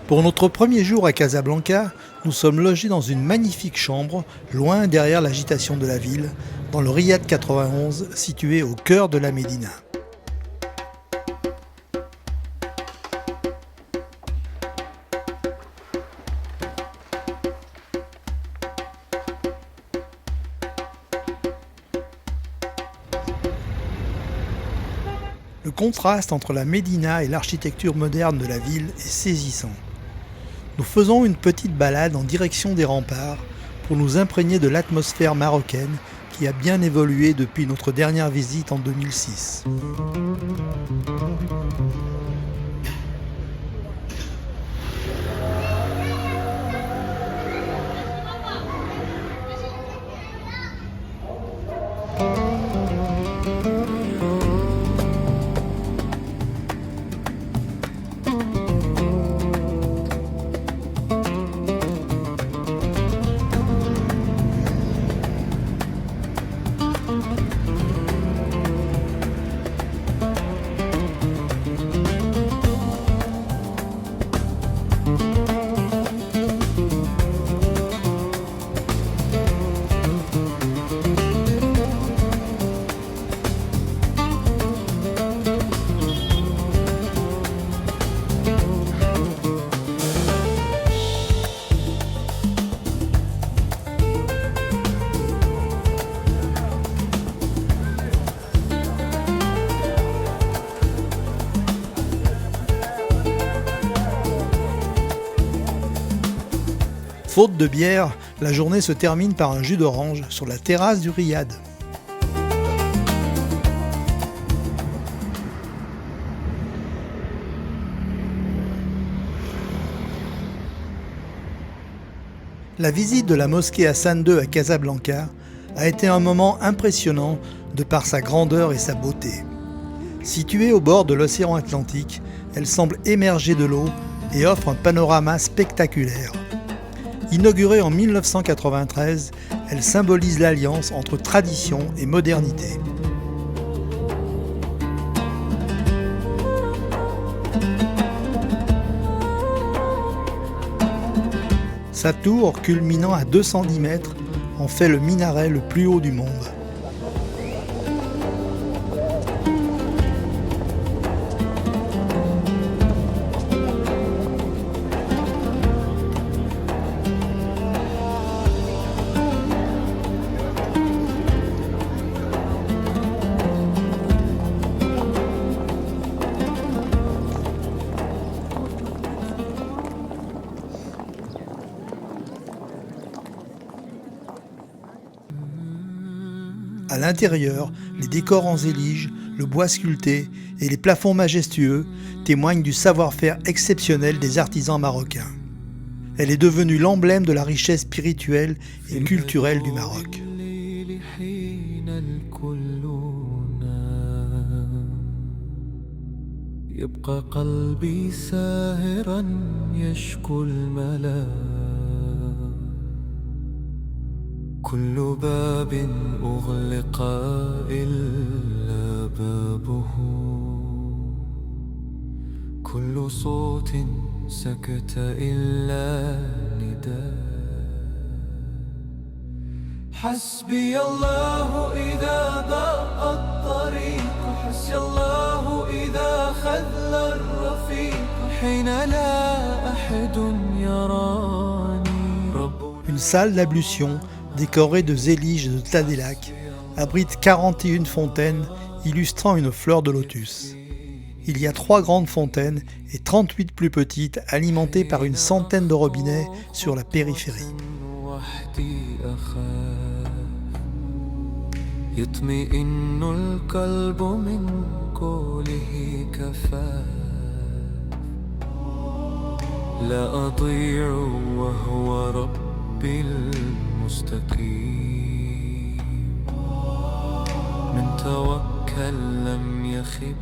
Pour notre premier jour à Casablanca, nous sommes logés dans une magnifique chambre, loin derrière l'agitation de la ville, dans le Riad 91, situé au cœur de la Médina. Le contraste entre la Médina et l'architecture moderne de la ville est saisissant. Nous faisons une petite balade en direction des remparts pour nous imprégner de l'atmosphère marocaine qui a bien évolué depuis notre dernière visite en 2006. Faute de bière, la journée se termine par un jus d'orange sur la terrasse du Riad. La visite de la mosquée Hassan II à Casablanca a été un moment impressionnant de par sa grandeur et sa beauté. Située au bord de l'océan Atlantique, elle semble émerger de l'eau et offre un panorama spectaculaire. Inaugurée en 1993, elle symbolise l'alliance entre tradition et modernité. Sa tour, culminant à 210 mètres, en fait le minaret le plus haut du monde. À l'intérieur, les décors en zélige, le bois sculpté et les plafonds majestueux témoignent du savoir-faire exceptionnel des artisans marocains. Elle est devenue l'emblème de la richesse spirituelle et culturelle du Maroc. كل باب أغلق إلا بابه كل صوت سكت إلا نداء حسبي الله إذا ضاق الطريق حسبي الله إذا خذل الرفيق حين لا أحد يراني Une salle d'ablution décorée de zélige et de tas des lacs, abrite 41 fontaines illustrant une fleur de lotus. Il y a 3 grandes fontaines et 38 plus petites alimentées par une centaine de robinets sur la périphérie. مستقيم من توكل لم يخب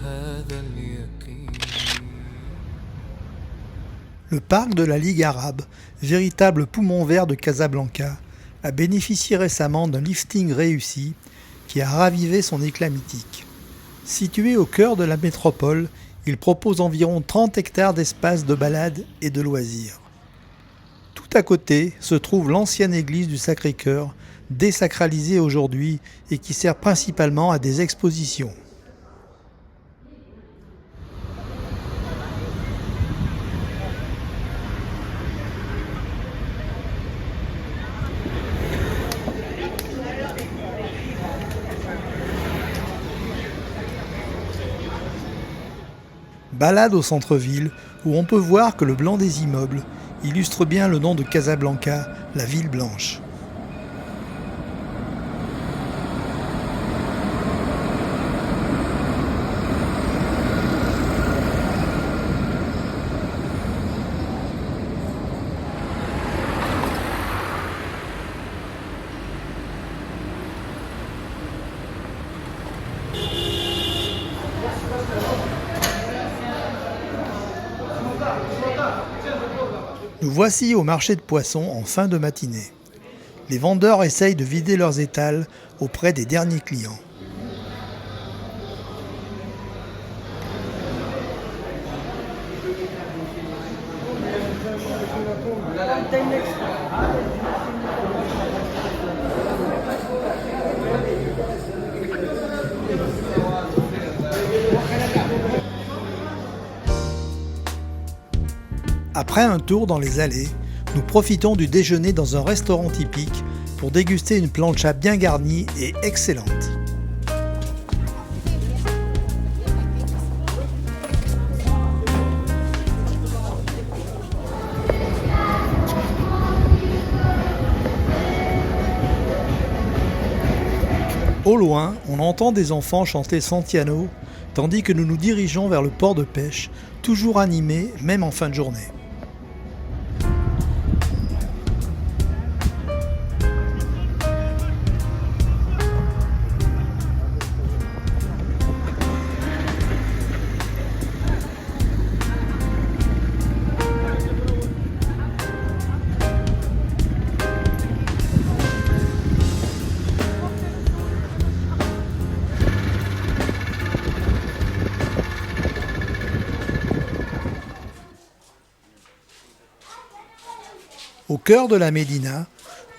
هذا اليقين. Le parc de la Ligue arabe, véritable poumon vert de Casablanca, a bénéficié récemment d'un lifting réussi qui a ravivé son éclat mythique. Situé au cœur de la métropole, Il propose environ 30 hectares d'espace de balade et de loisirs. Tout à côté se trouve l'ancienne église du Sacré-Cœur, désacralisée aujourd'hui et qui sert principalement à des expositions. Balade au centre-ville où on peut voir que le blanc des immeubles illustre bien le nom de Casablanca, la ville blanche. Nous voici au marché de poissons en fin de matinée. Les vendeurs essayent de vider leurs étals auprès des derniers clients. Après un tour dans les allées, nous profitons du déjeuner dans un restaurant typique pour déguster une plancha bien garnie et excellente. Au loin, on entend des enfants chanter Santiano, tandis que nous nous dirigeons vers le port de pêche, toujours animé, même en fin de journée. Au cœur de la Médina,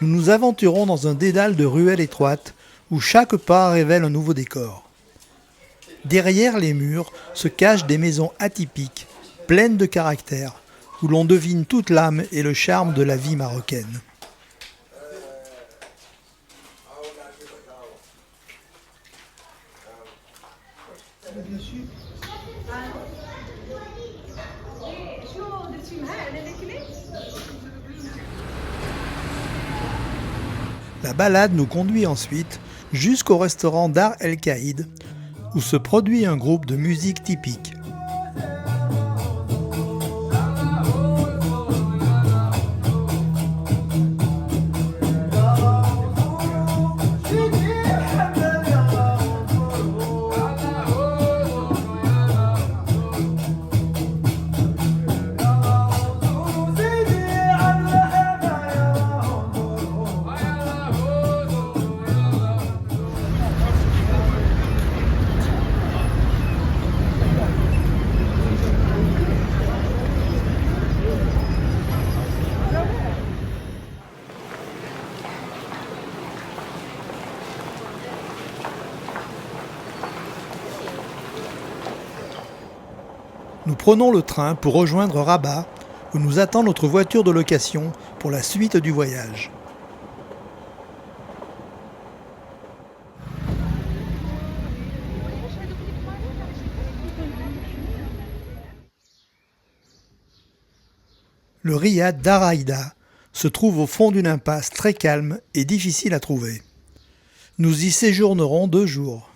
nous nous aventurons dans un dédale de ruelles étroites où chaque pas révèle un nouveau décor. Derrière les murs se cachent des maisons atypiques, pleines de caractère, où l'on devine toute l'âme et le charme de la vie marocaine. La balade nous conduit ensuite jusqu'au restaurant Dar El Kaïd, où se produit un groupe de musique typique. Nous prenons le train pour rejoindre Rabat, où nous attend notre voiture de location pour la suite du voyage. Le riad d'Araïda se trouve au fond d'une impasse très calme et difficile à trouver. Nous y séjournerons 2 jours.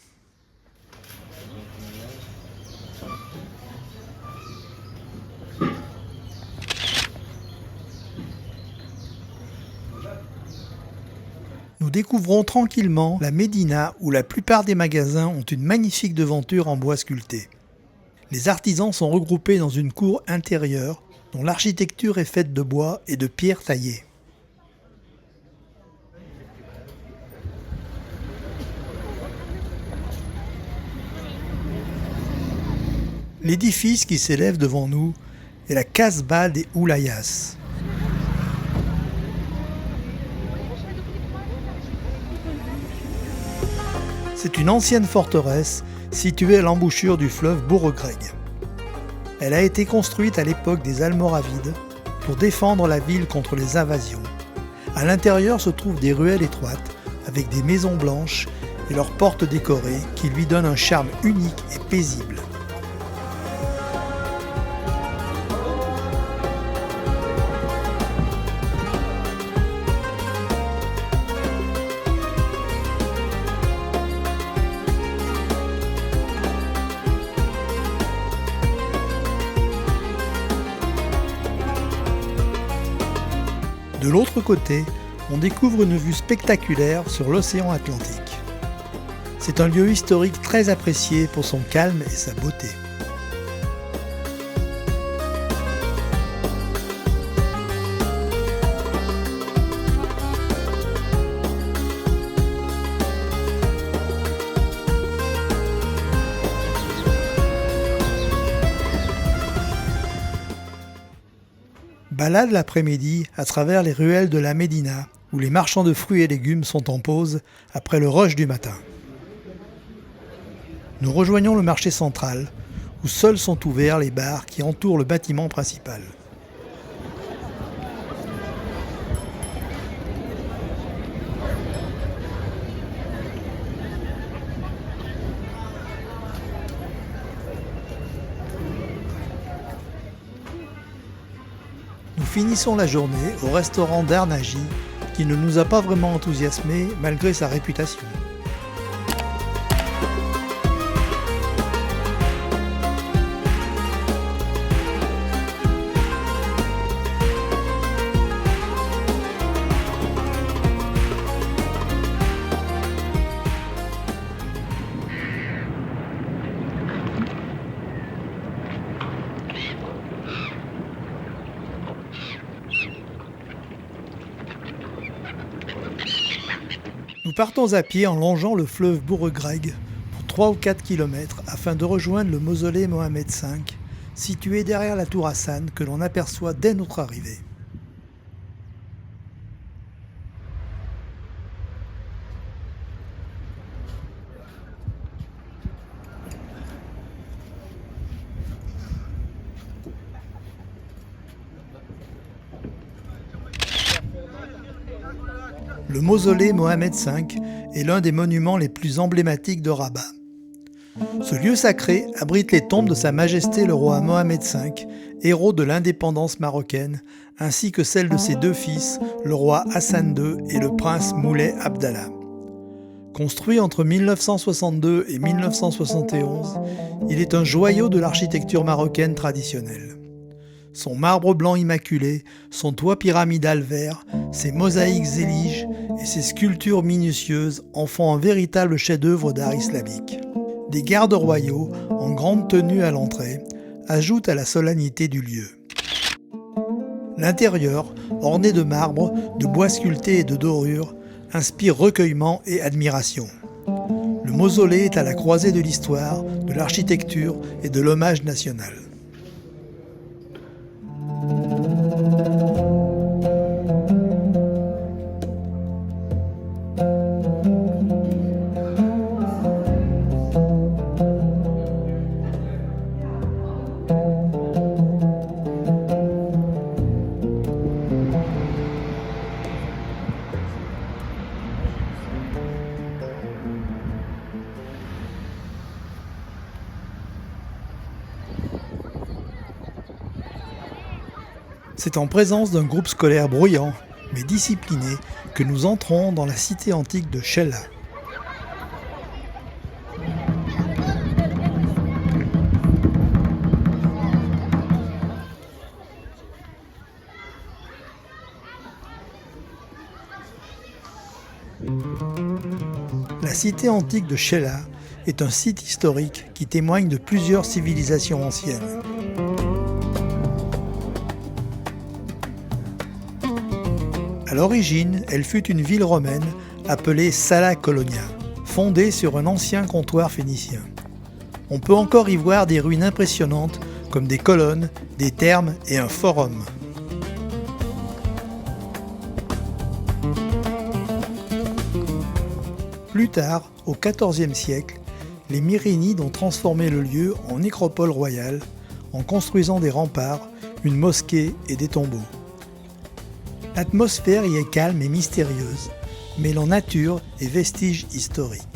Nous découvrons tranquillement la Médina où la plupart des magasins ont une magnifique devanture en bois sculpté. Les artisans sont regroupés dans une cour intérieure dont l'architecture est faite de bois et de pierres taillées. L'édifice qui s'élève devant nous est la Casbah des Oulayas. C'est une ancienne forteresse située à l'embouchure du fleuve Bourregreg. Elle a été construite à l'époque des Almoravides pour défendre la ville contre les invasions. À l'intérieur se trouvent des ruelles étroites avec des maisons blanches et leurs portes décorées qui lui donnent un charme unique et paisible. De l'autre côté, on découvre une vue spectaculaire sur l'océan Atlantique. C'est un lieu historique très apprécié pour son calme et sa beauté. Balade l'après-midi à travers les ruelles de la Médina, où les marchands de fruits et légumes sont en pause après le rush du matin. Nous rejoignons le marché central, où seuls sont ouverts les bars qui entourent le bâtiment principal. Nous finissons la journée au restaurant Darnaji, qui ne nous a pas vraiment enthousiasmés malgré sa réputation. Nous partons à pied en longeant le fleuve Bourregreg pour 3 ou 4 km afin de rejoindre le mausolée Mohamed V, situé derrière la tour Hassan que l'on aperçoit dès notre arrivée. Le mausolée Mohamed V est l'un des monuments les plus emblématiques de Rabat. Ce lieu sacré abrite les tombes de Sa Majesté le roi Mohamed V, héros de l'indépendance marocaine, ainsi que celles de ses 2 fils, le roi Hassan II et le prince Moulay Abdallah. Construit entre 1962 et 1971, il est un joyau de l'architecture marocaine traditionnelle. Son marbre blanc immaculé, son toit pyramidal vert, ses mosaïques éliges et ses sculptures minutieuses en font un véritable chef-d'œuvre d'art islamique. Des gardes royaux, en grande tenue à l'entrée, ajoutent à la solennité du lieu. L'intérieur, orné de marbre, de bois sculpté et de dorures, inspire recueillement et admiration. Le mausolée est à la croisée de l'histoire, de l'architecture et de l'hommage national. C'est en présence d'un groupe scolaire bruyant, mais discipliné, que nous entrons dans la cité antique de Chella. La cité antique de Chella est un site historique qui témoigne de plusieurs civilisations anciennes. À l'origine, elle fut une ville romaine appelée Sala Colonia, fondée sur un ancien comptoir phénicien. On peut encore y voir des ruines impressionnantes comme des colonnes, des thermes et un forum. Plus tard, au XIVe siècle, les Myrinides ont transformé le lieu en nécropole royale en construisant des remparts, une mosquée et des tombeaux. L'atmosphère y est calme et mystérieuse, mêlant nature et vestiges historiques.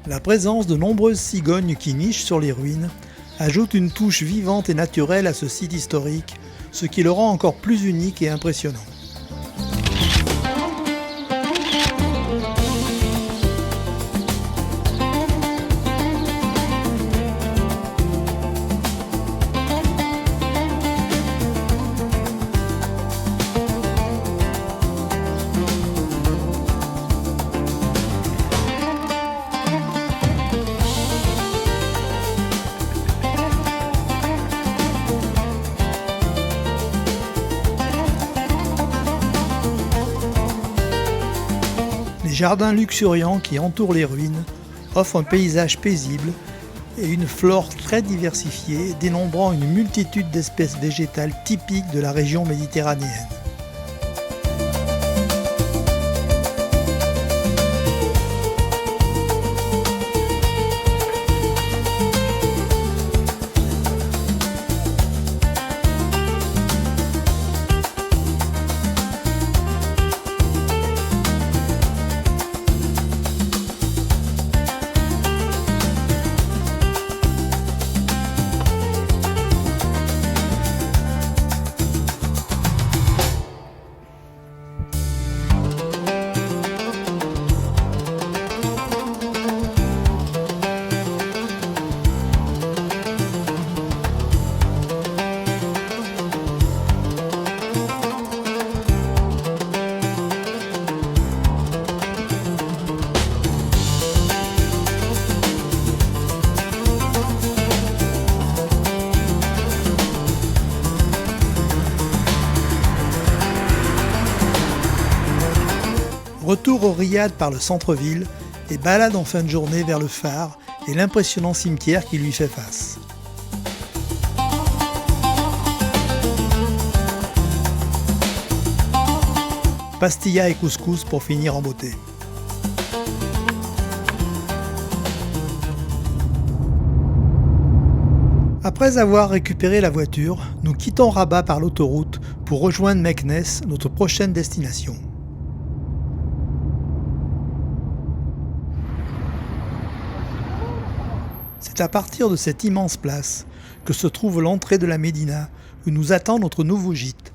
La présence de nombreuses cigognes qui nichent sur les ruines ajoute une touche vivante et naturelle à ce site historique, ce qui le rend encore plus unique et impressionnant. Les jardins luxuriants qui entourent les ruines offrent un paysage paisible et une flore très diversifiée, dénombrant une multitude d'espèces végétales typiques de la région méditerranéenne. Retour au Riad par le centre-ville et balade en fin de journée vers le phare et l'impressionnant cimetière qui lui fait face. Pastilla et couscous pour finir en beauté. Après avoir récupéré la voiture, nous quittons Rabat par l'autoroute pour rejoindre Meknès, notre prochaine destination. C'est à partir de cette immense place que se trouve l'entrée de la Médina où nous attend notre nouveau gîte.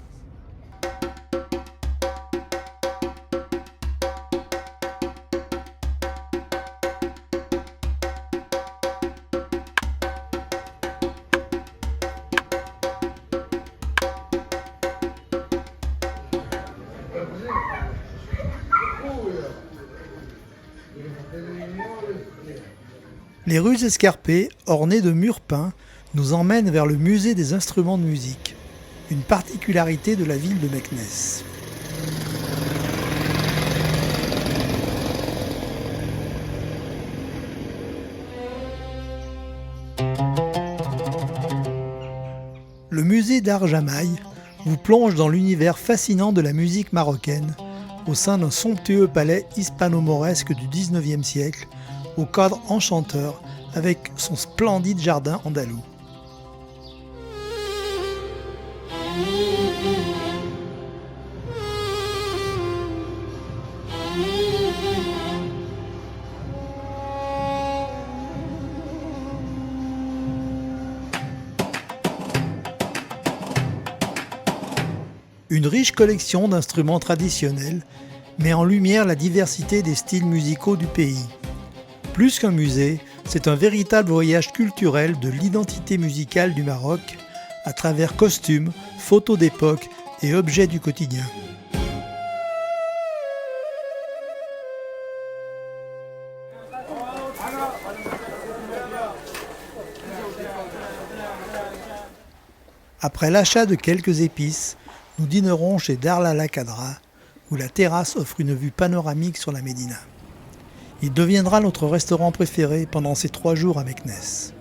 Les rues escarpées, ornées de murs peints, nous emmènent vers le musée des instruments de musique, une particularité de la ville de Meknès. Le musée d'art Jamaï vous plonge dans l'univers fascinant de la musique marocaine au sein d'un somptueux palais hispano-mauresque du XIXe siècle, au cadre enchanteur avec son splendide jardin andalou. Une riche collection d'instruments traditionnels met en lumière la diversité des styles musicaux du pays. Plus qu'un musée, c'est un véritable voyage culturel de l'identité musicale du Maroc à travers costumes, photos d'époque et objets du quotidien. Après l'achat de quelques épices, nous dînerons chez Dar Lala Kadra, où la terrasse offre une vue panoramique sur la Médina. Il deviendra notre restaurant préféré pendant ces 3 jours à Meknès.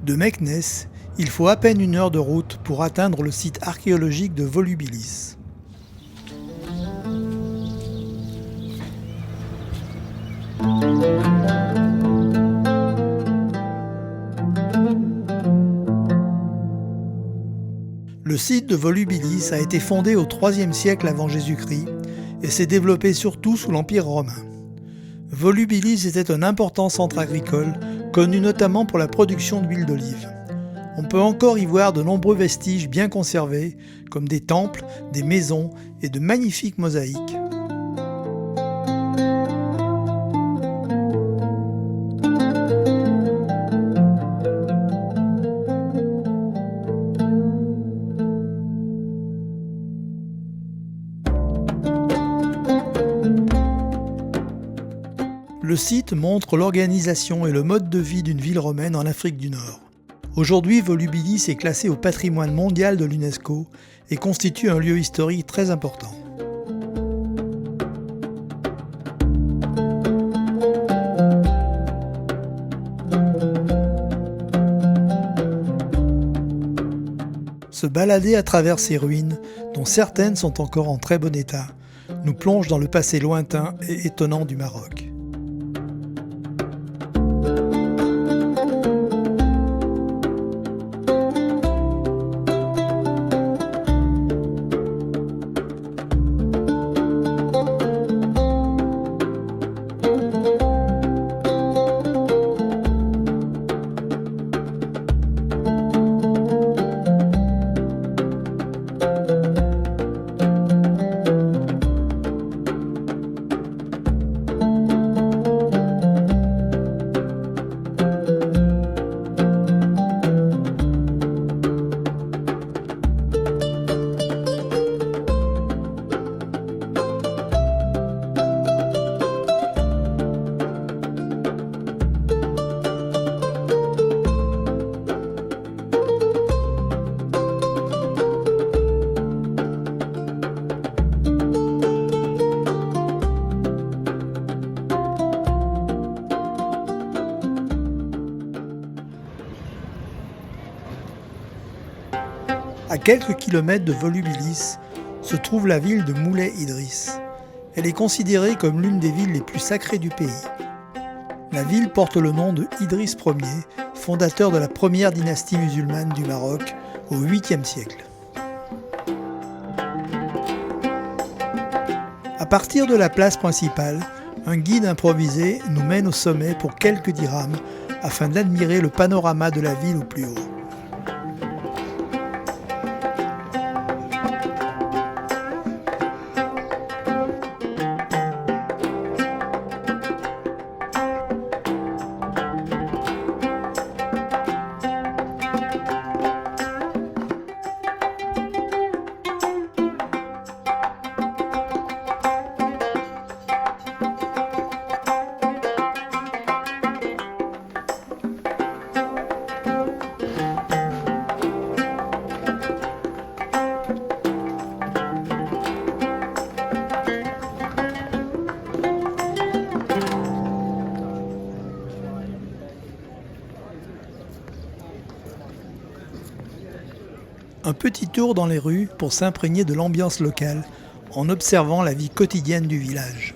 De Meknès, il faut à peine 1 heure de route pour atteindre le site archéologique de Volubilis. Le site de Volubilis a été fondé au IIIe siècle avant Jésus-Christ et s'est développé surtout sous l'Empire romain. Volubilis était un important centre agricole, connu notamment pour la production d'huile d'olive. On peut encore y voir de nombreux vestiges bien conservés, comme des temples, des maisons et de magnifiques mosaïques. Le site montre l'organisation et le mode de vie d'une ville romaine en Afrique du Nord. Aujourd'hui, Volubilis est classé au patrimoine mondial de l'UNESCO et constitue un lieu historique très important. Se balader à travers ces ruines, dont certaines sont encore en très bon état, nous plonge dans le passé lointain et étonnant du Maroc. À quelques kilomètres de Volubilis se trouve la ville de Moulay Idriss. Elle est considérée comme l'une des villes les plus sacrées du pays. La ville porte le nom de Idriss Ier, fondateur de la première dynastie musulmane du Maroc au 8e siècle. À partir de la place principale, un guide improvisé nous mène au sommet pour quelques dirhams afin d'admirer le panorama de la ville au plus haut. Un petit tour dans les rues pour s'imprégner de l'ambiance locale en observant la vie quotidienne du village.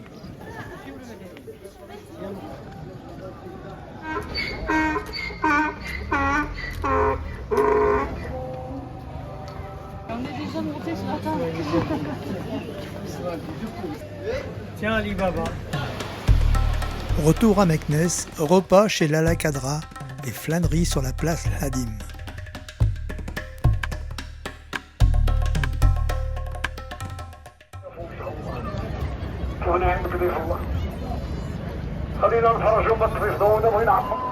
On est déjà monté ce matin. Tiens Alibaba. Retour à Meknès, repas chez Lala Kadra et flânerie sur la place Hadim. هنا عندك ضيف الله خلينا نتفرجوا ما تفيضوا ونبغي نعمر.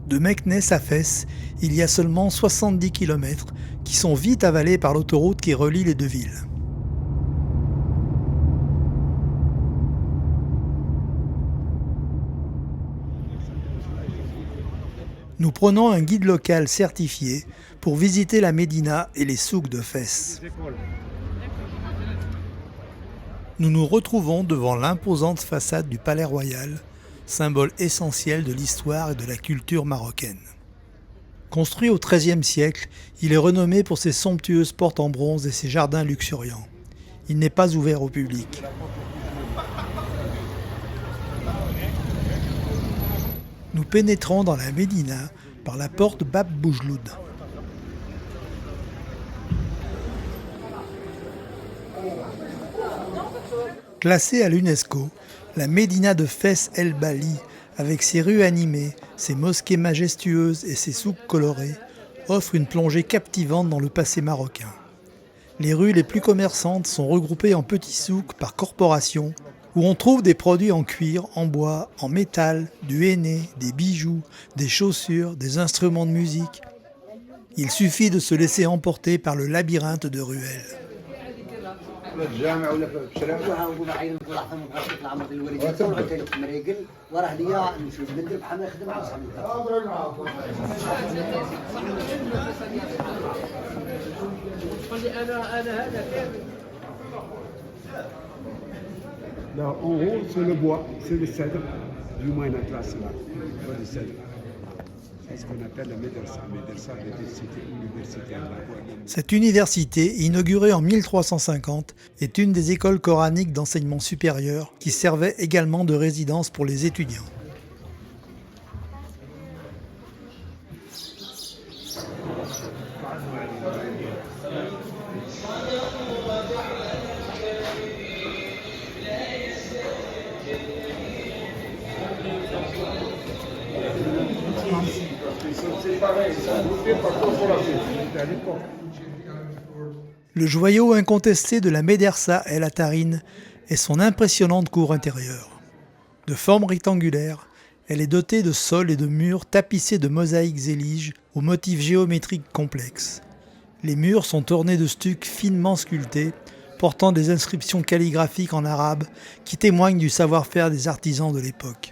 De Meknès à Fès, il y a seulement 70 km qui sont vite avalés par l'autoroute qui relie les deux villes. Nous prenons un guide local certifié pour visiter la Médina et les souks de Fès. Nous nous retrouvons devant l'imposante façade du Palais Royal, symbole essentiel de l'histoire et de la culture marocaine. Construit au XIIIe siècle, il est renommé pour ses somptueuses portes en bronze et ses jardins luxuriants. Il n'est pas ouvert au public. Nous pénétrons dans la Médina par la porte Bab Boujloud. Classée à l'UNESCO, la Médina de Fès El Bali, avec ses rues animées, ses mosquées majestueuses et ses souks colorés, offre une plongée captivante dans le passé marocain. Les rues les plus commerçantes sont regroupées en petits souks par corporation, où on trouve des produits en cuir, en bois, en métal, du henné, des bijoux, des chaussures, des instruments de musique. Il suffit de se laisser emporter par le labyrinthe de ruelles. الجامع ولا في الشارع ونقول عين نقول عطا متغطي العمر ديال الوالدين طلعوا تلك مريقل وراه ليا نشوف بندر بحال ما يخدم مع صاحبي Là, en haut, c'est le bois, c'est le cèdre du Moyen Atlas, là. Le cèdre. C'est ce qu'on appelle la médersa. Médersa, l'université universitaire. Cette université, inaugurée en 1350, est une des écoles coraniques d'enseignement supérieur qui servait également de résidence pour les étudiants. Le joyau incontesté de la Médersa El Atarine est son impressionnante cour intérieure. De forme rectangulaire, elle est dotée de sols et de murs tapissés de mosaïques zéliges aux motifs géométriques complexes. Les murs sont ornés de stucs finement sculptés, portant des inscriptions calligraphiques en arabe qui témoignent du savoir-faire des artisans de l'époque.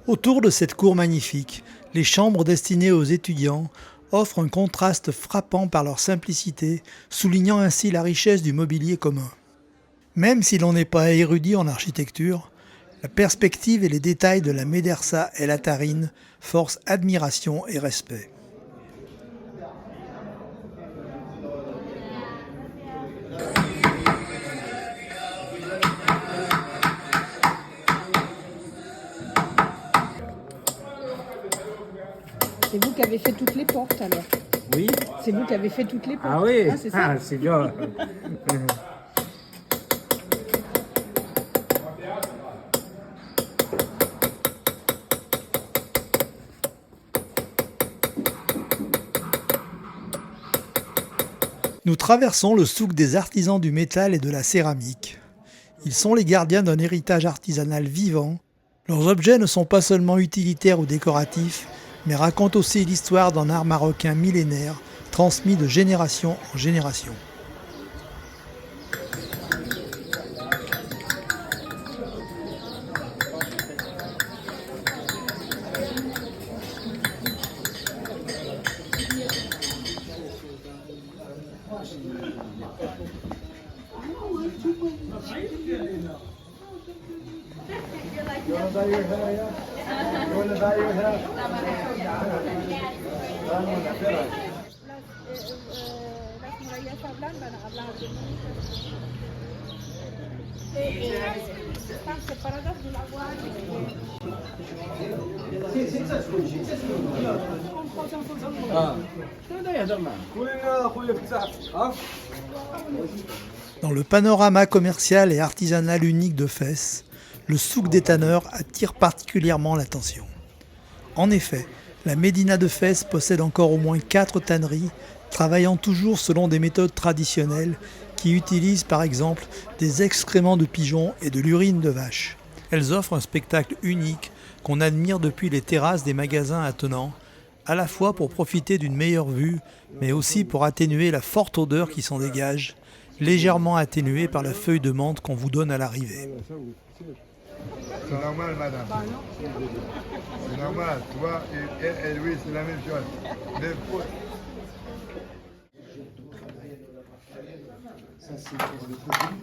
Autour de cette cour magnifique, les chambres destinées aux étudiants offrent un contraste frappant par leur simplicité, soulignant ainsi la richesse du mobilier commun. Même si l'on n'est pas érudit en architecture, la perspective et les détails de la Médersa El Atarine forcent admiration et respect. C'est vous qui avez fait toutes les portes alors? Oui. C'est vous qui avez fait toutes les portes? Ah oui, c'est ça? c'est bien. Nous traversons le souk des artisans du métal et de la céramique. Ils sont les gardiens d'un héritage artisanal vivant. Leurs objets ne sont pas seulement utilitaires ou décoratifs, mais racontent aussi l'histoire d'un art marocain millénaire, transmis de génération en génération. Dans le panorama commercial et artisanal unique de Fès, le souk des tanneurs attire particulièrement l'attention. En effet, la médina de Fès possède encore au moins 4 tanneries, travaillant toujours selon des méthodes traditionnelles qui utilisent par exemple des excréments de pigeons et de l'urine de vache. Elles offrent un spectacle unique qu'on admire depuis les terrasses des magasins attenants, à la fois pour profiter d'une meilleure vue, mais aussi pour atténuer la forte odeur qui s'en dégage, légèrement atténuée par la feuille de menthe qu'on vous donne à l'arrivée. C'est normal, madame. C'est normal, tu vois, et lui, c'est la même chose. Ça, c'est pour le colis.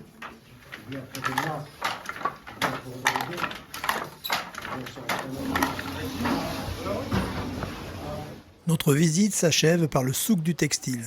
Bien pour le noir. Bien pour le bleu. Bien sur le Notre visite s'achève par le souk du textile.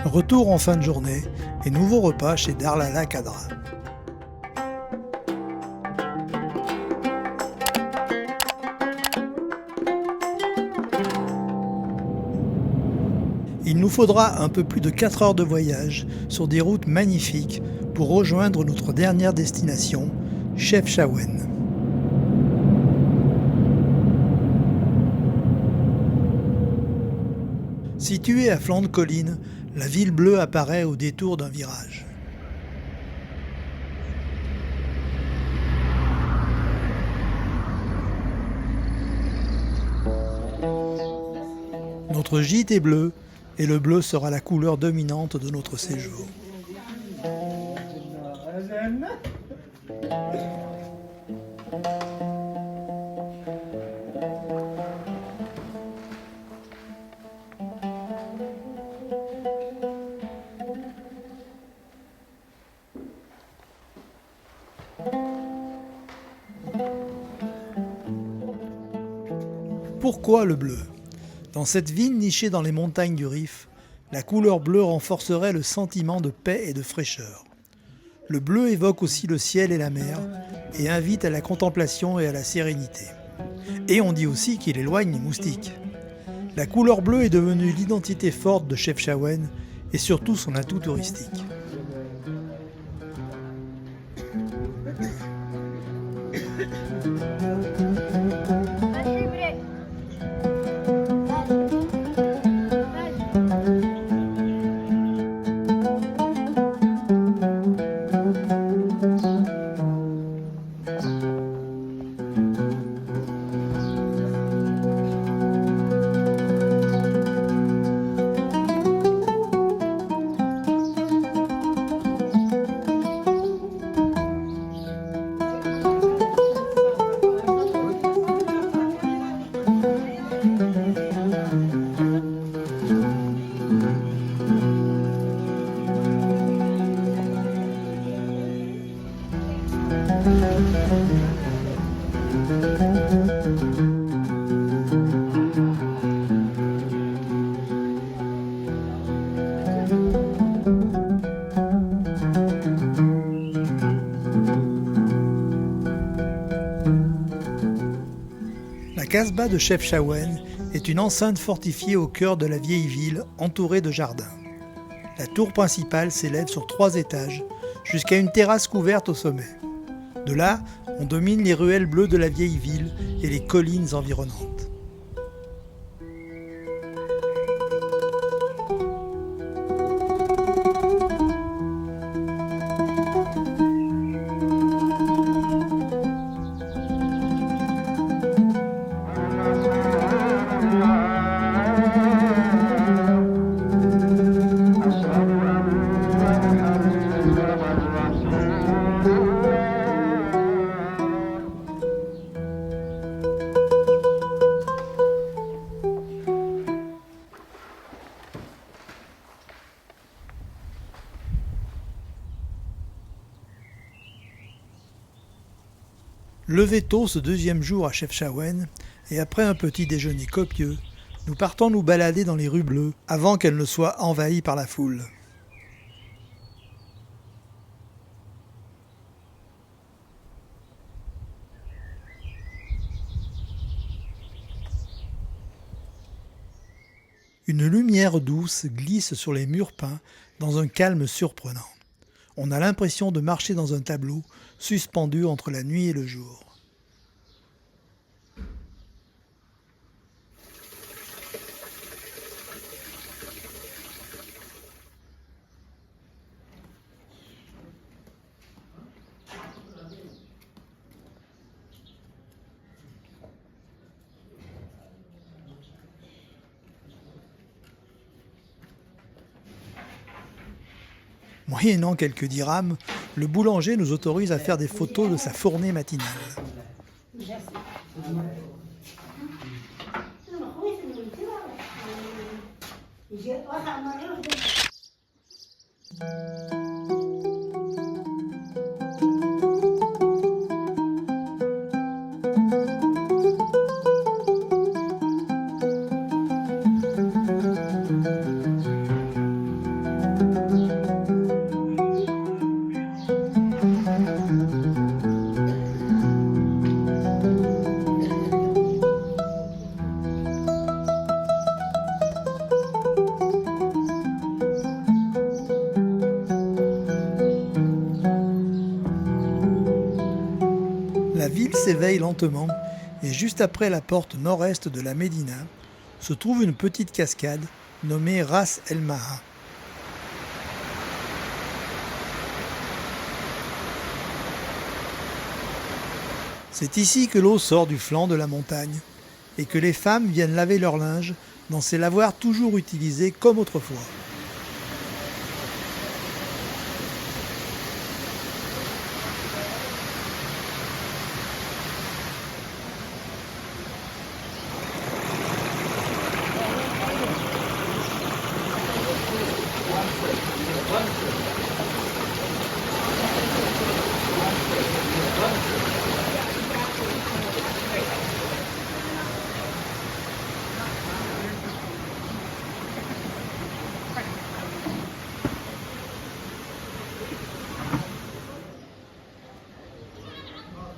Retour en fin de journée et nouveau repas chez Darlala Kadra. Il nous faudra un peu plus de 4 heures de voyage sur des routes magnifiques pour rejoindre notre dernière destination, Chefchaouen. Située à flanc de colline, la ville bleue apparaît au détour d'un virage. Notre gîte est bleu, et le bleu sera la couleur dominante de notre séjour. Pourquoi le bleu ? Dans cette ville nichée dans les montagnes du Rif, la couleur bleue renforcerait le sentiment de paix et de fraîcheur. Le bleu évoque aussi le ciel et la mer et invite à la contemplation et à la sérénité. Et on dit aussi qu'il éloigne les moustiques. La couleur bleue est devenue l'identité forte de Chefchaouen et surtout son atout touristique. La Casbah de Chefchaouen est une enceinte fortifiée au cœur de la vieille ville, entourée de jardins. La tour principale s'élève sur 3 étages, jusqu'à une terrasse couverte au sommet. De là, on domine les ruelles bleues de la vieille ville et les collines environnantes. Levé tôt ce deuxième jour à Chefchaouen, et après un petit déjeuner copieux, nous partons nous balader dans les rues bleues avant qu'elles ne soient envahies par la foule. Une lumière douce glisse sur les murs peints dans un calme surprenant. On a l'impression de marcher dans un tableau suspendu entre la nuit et le jour. Moyennant quelques dirhams, le boulanger nous autorise à faire des photos de sa fournée matinale. La ville s'éveille lentement et juste après la porte nord-est de la Médina se trouve une petite cascade nommée Ras El Maha. C'est ici que l'eau sort du flanc de la montagne et que les femmes viennent laver leur linge dans ces lavoirs toujours utilisés comme autrefois.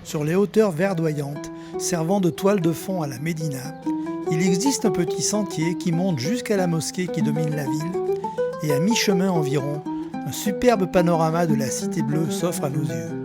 Sur les hauteurs verdoyantes, servant de toile de fond à la Médina, il existe un petit sentier qui monte jusqu'à la mosquée qui domine la ville, et à mi-chemin environ, un superbe panorama de la Cité Bleue s'offre à nos yeux.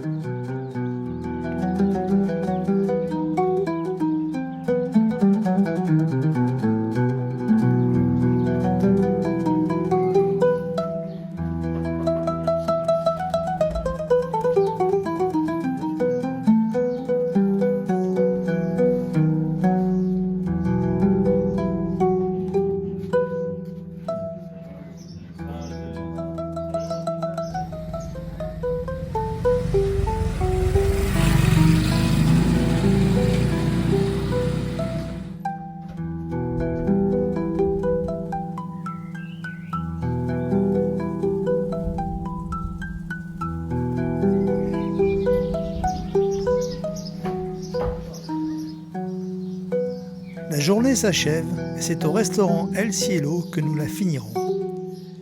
La journée s'achève et c'est au restaurant El Cielo que nous la finirons.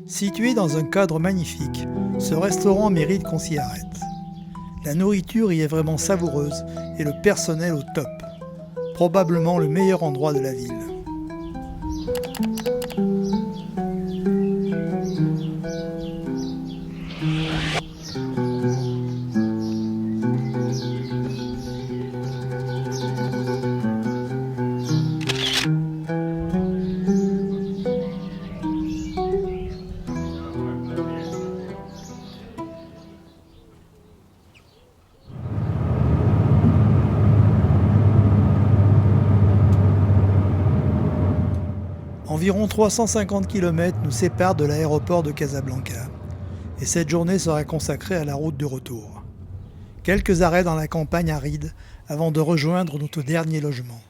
Situé dans un cadre magnifique, ce restaurant mérite qu'on s'y arrête. La nourriture y est vraiment savoureuse et le personnel au top. Probablement le meilleur endroit de la ville. Environ 350 km nous séparent de l'aéroport de Casablanca, et cette journée sera consacrée à la route du retour. Quelques arrêts dans la campagne aride avant de rejoindre notre dernier logement.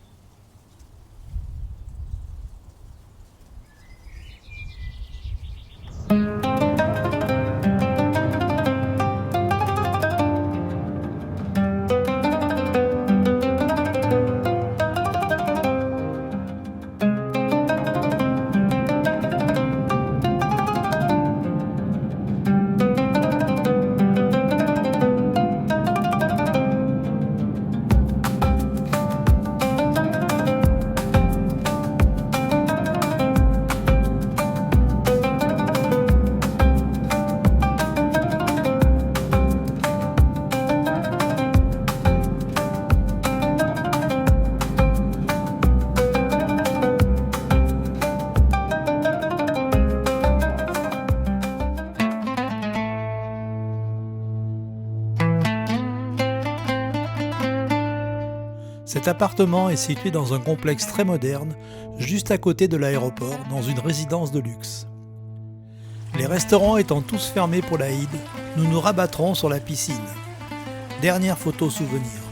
Cet appartement est situé dans un complexe très moderne, juste à côté de l'aéroport, dans une résidence de luxe. Les restaurants étant tous fermés pour l'Aïd, nous nous rabattrons sur la piscine. Dernière photo souvenir.